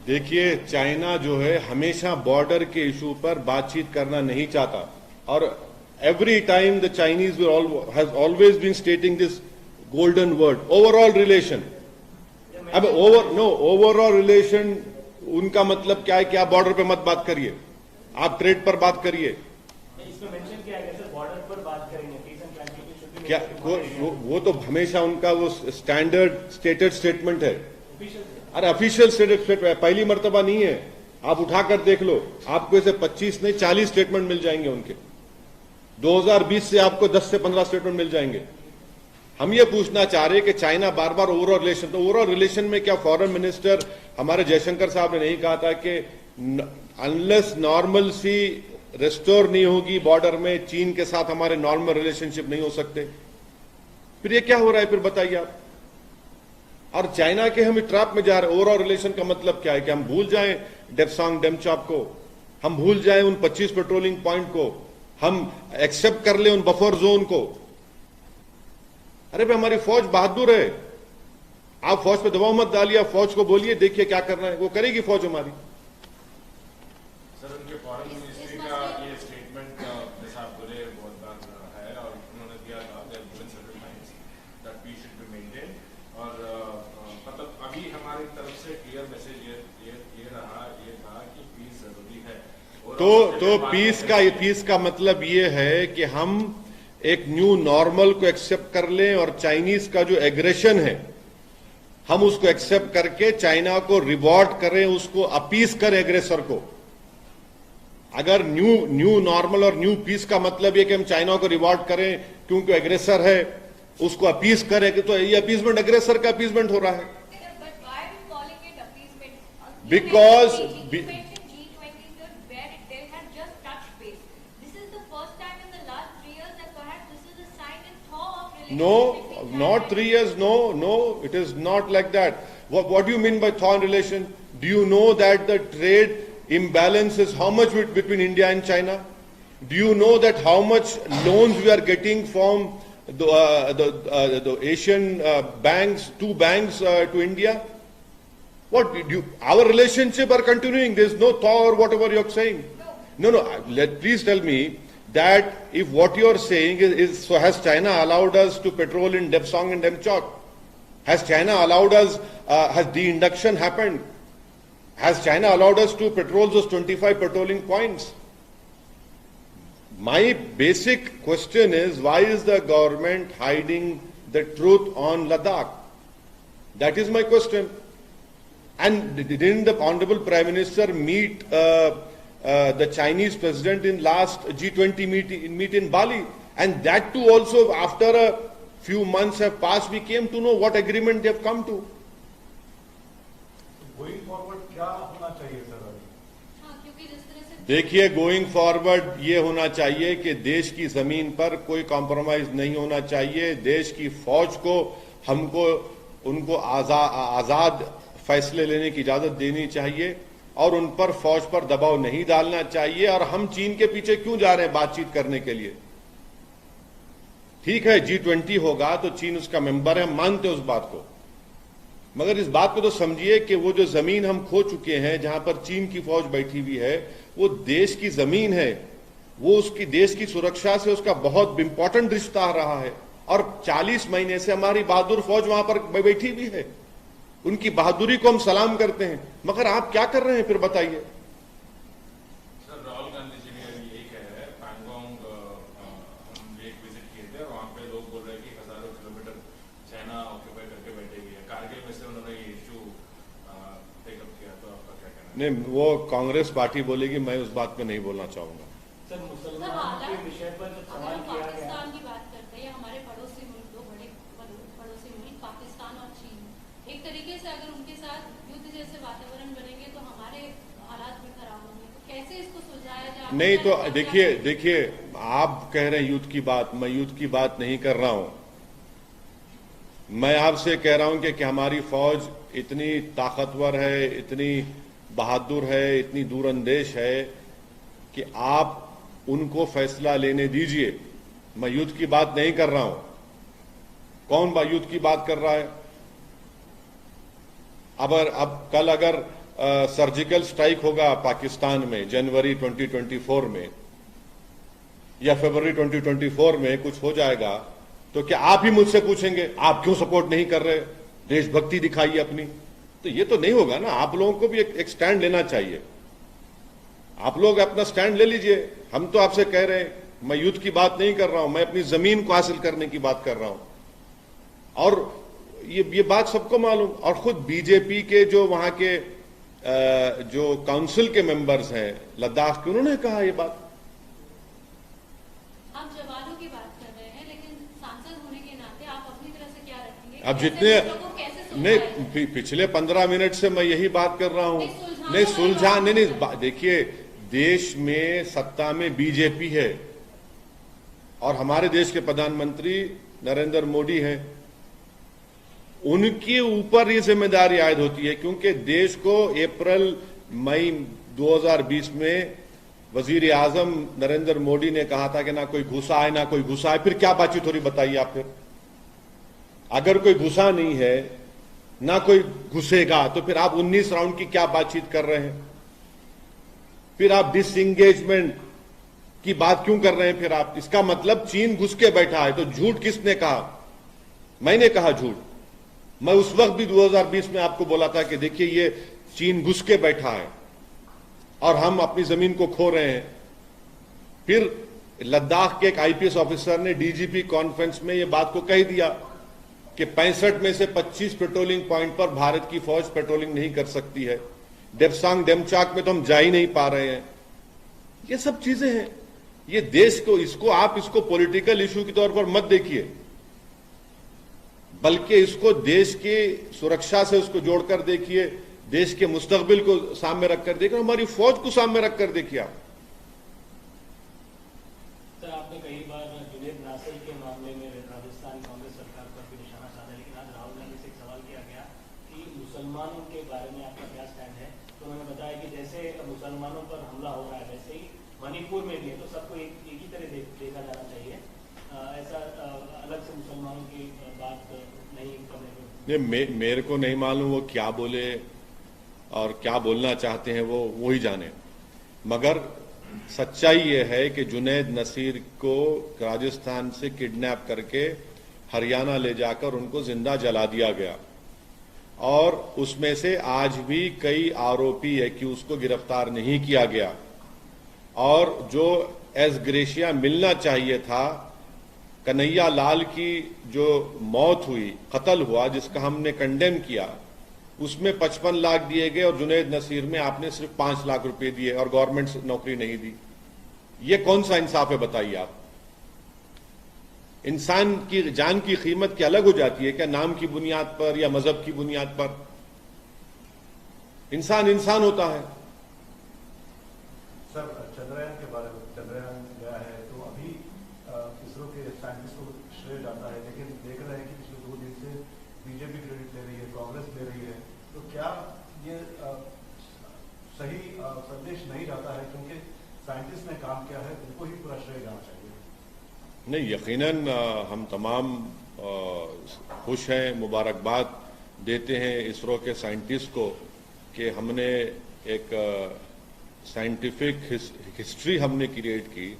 देखिए, चाइना जो है हमेशा बॉर्डर के इशू पर बातचीत करना नहीं चाहता, और every time the Chinese has always been stating this golden word, overall relation. अब ओवरऑल रिलेशन उनका मतलब क्या है कि आप बॉर्डर पे मत बात करिए, आप ट्रेड पर बात करिए। इसमें मेंशन किया गया सर, बॉर्डर पर बात करेंगे, पीस एंड ट्रांसपोर्टेशन क्या वो तो हमेशा उनका वो स्टैंडर्ड स्टेटेड स्टेटमेंट है। अरे ऑफिशियल स्टेटमेंट है, पहली मर्तबा नहीं है, आप उठाकर देख लो, आपको ऐसे 25 नहीं 40 स्टेटमेंट मिल जाएंगे उनके। 2020 से आपको 10 से 15 स्टेटमेंट मिल जाएंगे। हम ये पूछना चाह रहे हैं कि चाइना बार बार ओवरऑल रिलेशन, तो ओवरऑल रिलेशन में क्या फॉरेन मिनिस्टर हमारे जयशंकर साहब ने नहीं कहा था कि अनलेस नॉर्मल सी रेस्टोर नहीं होगी बॉर्डर में, चीन के साथ हमारे नॉर्मल रिलेशनशिप नहीं हो सकते? फिर ये क्या हो रहा है, फिर बताइए आप। और चाइना के हम ट्रैप में जा रहे हैं। ओवरऑल रिलेशन का मतलब क्या है कि हम भूल जाएं डेप्सांग डेमचॉक को, हम भूल जाएं उन 25 पेट्रोलिंग पॉइंट को, हम एक्सेप्ट कर लें उन बफर जोन को। अरे भाई, हमारी फौज बहादुर है, आप फौज पे दबाव मत डालिए, फौज को बोलिए देखिए क्या करना है, वो करेगी फौज हमारी। सर, उनके फॉरेन मिनिस्ट्री का ये स्टेटमेंट जैसा आप बोले बहुत बार है, और उन्होंने दिया था that peace should be maintain, और मतलब अभी हमारी तरफ से क्लियर मैसेज ये था कि पीस जरूरी है। तो पीस का मतलब ये है कि हम एक न्यू नॉर्मल को एक्सेप्ट कर लें, और चाइनीज का जो एग्रेशन है हम उसको एक्सेप्ट करके चाइना को रिवॉर्ड करें, उसको अपीस करें एग्रेसर को। अगर न्यू नॉर्मल और न्यू पीस का मतलब ये कि हम चाइना को रिवॉर्ड करें क्योंकि एग्रेसर है, उसको अपीस करें, कि तो ये अपीसमेंट एग्रेसर का अपीसमेंट हो रहा है। Because No, not 3 years. No, it is not like that. What do you mean by thaw in relation? Do you know that the trade imbalance is how much between India and China? Do you know that how much loans we are getting from the Asian banks, two banks to India? Our relationship are continuing. There is no thaw or whatever you are saying. No. Please tell me that if what you are saying is so, has China allowed us to patrol in Depsang and Demchok? Has China allowed us, has de-induction happened? Has China allowed us to patrol those 25 patrolling points? My basic question is, why is the government hiding the truth on Ladakh? That is my question. And didn't the Honorable Prime Minister meet the Chinese president in last G20 meet in Bali? And that too also, after a few months have passed, we came to know what agreement they have come to. Going forward, क्या होना चाहिए sir? देखिए, going forward ये होना चाहिए कि देश की जमीन पर कोई कॉम्प्रोमाइज नहीं होना चाहिए। देश की फौज को हमको उनको आजाद फैसले लेने की इजाजत देनी चाहिए, और उन पर फौज पर दबाव नहीं डालना चाहिए। और हम चीन के पीछे क्यों जा रहे हैं बातचीत करने के लिए? ठीक है, G20 होगा तो चीन उसका मेंबर है, हम मानते हैं उस बात को, मगर इस बात को तो समझिए कि वो जो जमीन हम खो चुके हैं, जहां पर चीन की फौज बैठी हुई है, वो देश की जमीन है, वो उसकी देश की सुरक्षा से उसका बहुत इंपॉर्टेंट रिश्ता रहा है, और 40 महीने से हमारी बहादुर फौज वहां पर बैठी हुई है। उनकी बहादुरी को हम सलाम करते हैं, मगर आप क्या कर रहे हैं फिर बताइए? सर, राहुल गांधी जी ने अभी यही कह रहे हैं, पैंगोंग हम एक विजिट किए थे और वहां पे लोग बोल रहे हैं कि हजारों किलोमीटर चाइना ऑक्यूपाई करके बैठेगी। कारगिल में से उन्होंने ये इश्यू टेकअप किया, तो आपका क्या कहना है? नहीं, वो कांग्रेस पार्टी बोलेगी, मैं उस बात पे नहीं बोलना चाहूंगा। सर, मुसलमान के विषय पर जब सवाल किया गया, पाकिस्तान की बात करते हैं, हमारे पड़ोसी मुल्क, दो बड़े पड़ोसी मुल्क पाकिस्तान और चीन, एक तरीके से अगर उनके साथ युद्ध जैसे वातावरण बनेंगे तो हमारे हालात भी खराब होंगे। तो कैसे इसको सुलझाया जाए? नहीं तो देखिए, आप कह रहे हैं युद्ध की बात, मैं युद्ध की बात नहीं कर रहा हूं। मैं आपसे कह रहा हूं कि हमारी फौज इतनी ताकतवर है, इतनी बहादुर है, इतनी दूरंदेश है कि आप उनको फैसला लेने दीजिए। मैं युद्ध की बात नहीं कर रहा हूं। कौन युद्ध की बात कर रहा है? अब कल अगर सर्जिकल स्ट्राइक होगा पाकिस्तान में जनवरी 2024 में या फरवरी 2024 में कुछ हो जाएगा, तो क्या आप ही मुझसे पूछेंगे आप क्यों सपोर्ट नहीं कर रहे, देशभक्ति दिखाइए अपनी? तो ये तो नहीं होगा ना। आप लोगों को भी एक स्टैंड लेना चाहिए। आप लोग अपना स्टैंड ले लीजिए। हम तो आपसे कह रहे हैं, मैं युद्ध की बात नहीं कर रहा हूं, मैं अपनी जमीन को हासिल करने की बात कर रहा हूं। और ये बात सबको मालूम, और खुद बीजेपी के जो वहां के जो काउंसिल के मेंबर्स हैं लद्दाख के, उन्होंने कहा ये बात। आप जवानों की बात कर रहे हैं, लेकिन सांसद होने के नाते आप अपनी तरफ से क्या रखेंगे? अब जितने नहीं, पिछले 15 मिनट से मैं यही बात कर रहा हूं। नहीं सुलझा नहीं, देखिए देश में सत्ता में बीजेपी है और हमारे देश के प्रधानमंत्री नरेंद्र मोदी हैं। उनके ऊपर ये जिम्मेदारी आयद होती है, क्योंकि देश को अप्रैल मई 2020 में वजीर आजम नरेंद्र मोदी ने कहा था कि ना कोई घुसा है ना कोई घुसा है। फिर क्या बातचीत हो रही बताइए आप? फिर अगर कोई घुसा नहीं है ना कोई घुसेगा, तो फिर आप 19 राउंड की क्या बातचीत कर रहे हैं? फिर आप डिसएंगेजमेंट की बात क्यों कर रहे हैं? फिर आप, इसका मतलब चीन घुस के बैठा है। तो झूठ किसने कहा? मैंने कहा झूठ। मैं उस वक्त भी 2020 में आपको बोला था कि देखिए ये चीन घुस के बैठा है और हम अपनी जमीन को खो रहे हैं। फिर लद्दाख के एक आईपीएस ऑफिसर ने डीजीपी कॉन्फ्रेंस में ये बात को कह दिया कि 65 में से 25 पेट्रोलिंग पॉइंट पर भारत की फौज पेट्रोलिंग नहीं कर सकती है। डेप्सांग डेमचाक में तो हम जा ही नहीं पा रहे हैं। ये सब चीजें हैं। ये देश को, इसको आप इसको पॉलिटिकल इशू के तौर पर मत देखिए, बल्कि इसको देश की सुरक्षा से उसको जोड़कर देखिए, देश के मुस्तकबिल को सामने रखकर देखिए, हमारी फौज को सामने रखकर देखिए आप। सर, आपने कई बार जुनैद नासिर के मामले में राजस्थान कांग्रेस सरकार पर भी निशाना साधा, लेकिन आज राहुल गांधी से एक सवाल किया गया कि मुसलमानों के बारे में आपका क्या स्टैंड है? तो उन्होंने बताया कि जैसे मुसलमानों पर हमला हो रहा है वैसे ही मणिपुर में भी है, तो सबको एक ही तरह देखा जाना चाहिए, ऐसा अलग से मुसलमानों की बात नहीं करने को। मेरे को नहीं मालूम वो क्या बोले और क्या बोलना चाहते हैं, वो ही जाने। मगर सच्चाई ये है कि जुनैद नसीर को राजस्थान से किडनैप करके हरियाणा ले जाकर उनको जिंदा जला दिया गया, और उसमें से आज भी कई आरोपी है कि उसको गिरफ्तार नहीं किया गया। और जो एस ग्रेशिया मिलना चाहिए था, कन्हैया लाल की जो मौत हुई, कत्ल हुआ, जिसका हमने कंडेम किया, उसमें 55 लाख दिए गए और जुनैद नसीर में आपने सिर्फ 5 लाख रुपए दिए और गवर्नमेंट नौकरी नहीं दी। ये कौन सा इंसाफ है बताइए आप? इंसान की जान की कीमत क्या अलग हो जाती है क्या नाम की बुनियाद पर या मजहब की बुनियाद पर? इंसान इंसान होता है। सर, चंद्रयान के बारे में, चंद्रयान गया है तो अभी इसरो के साइंटिस्ट को श्रेय जाता है, लेकिन देख रहे हैं कि पिछले 2 दिन से बीजेपी क्रेडिट ले रही है, कांग्रेस ले रही है। तो क्या ये सही संदेश नहीं जाता है? क्योंकि साइंटिस्ट ने काम किया है, उनको ही पूरा श्रेय जाना चाहिए। नहीं, यकीनन हम तमाम खुश हैं, मुबारकबाद देते हैं इसरो के साइंटिस्ट को कि हमने एक साइंटिफिक हिस्ट्री हमने क्रिएट की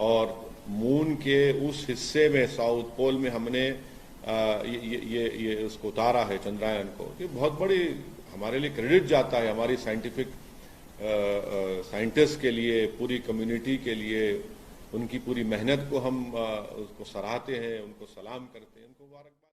और मून के उस हिस्से में, साउथ पोल में हमने ये उसको उतारा है, चंद्रयान को। ये बहुत बड़ी हमारे लिए क्रेडिट जाता है, हमारी साइंटिफिक साइंटिस्ट के लिए, पूरी कम्युनिटी के लिए। उनकी पूरी मेहनत को हम उसको सराहते हैं, उनको सलाम करते हैं, उनको मुबारकबाद।